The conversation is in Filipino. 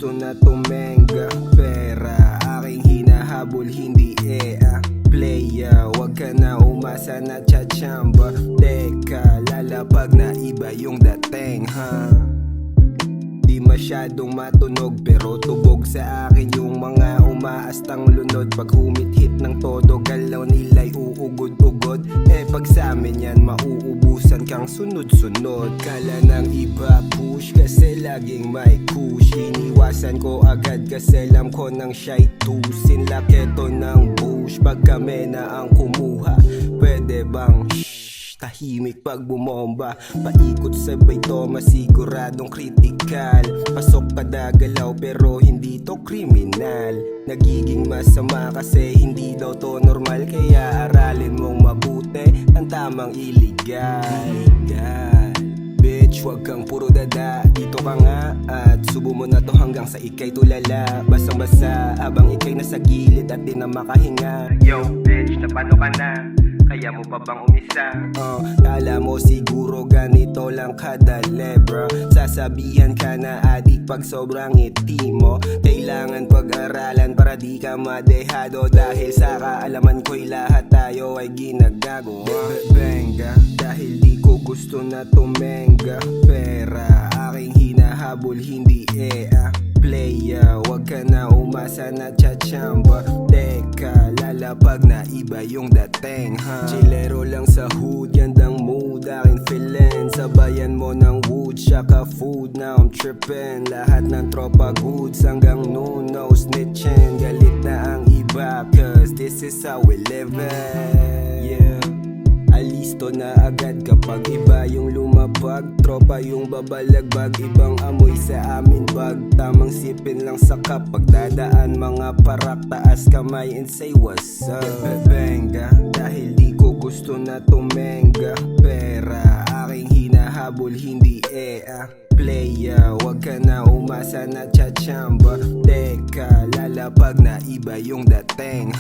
gusto na tumenga. Pera aking hinahabol, hindi playa. Wag ka na umasa na chachamba. Teka, lalapag na iba yung dating Di masyadong matunog pero tubog sa akin yung mga umaastang lunod. Pag humit-hit ng todo, galaw nila'y uugod-ugod. Pag sa amin yan, mauubusan kang sunod-sunod. Kala ng iba push kasi laging may kush. Iniwasan ko agad kasi alam ko nang siya'y tusin. Laketo ng bush pag kami na ang kumuha. Pwede bang tahimik pag bumomba? Paikot sabay to, masiguradong kritikal. Pasok kada galaw pero hindi to kriminal. Nagiging masama kasi hindi daw to normal. Kaya aralin mong mabuti ang tamang iligal. Bitch, wag kang puro dada, dito ka nga at subo mo na to hanggang sa ikay tulala. Basang-basa abang ikay nasa gilid at di na makahinga. Yo bitch, napano ka na? Kaya mo pa bang umisa? Kala mo siguro ganito lang kadali bro. Sasabihan ka na adik pag sobrang ngiti mo. Kailangan pag-aralan para di ka madehado. Dahil sa kaalaman ko'y lahat tayo ay ginagago. Benga, dahil di ko gusto na tumenga. Pera aking hinahabol, hindi playa. Wag ka na umasa na chachamba. Teka, lalapag na iba yung dating Chilero lang sa hood, gandang mood aking feeling. Sabayan mo ng wood, shaka food. Now I'm trippin', lahat ng tropa goods. Hanggang noon, no snitching. Galit na ang iba, cause this is how we live it. Yeah, alisto na agad kapag iba yung lumapag. Tropa yung babalagbag, ibang amoy sa amin bag. Tamang sipin lang sa kapag dadaan. Mga parak, taas kamay and say what's up. Benga, dahil di ko gusto na tumenga. Pera aking hinahabol, hindi playa. Wag ka na umasa na chachamba. Teka, lalapag na iba yung dating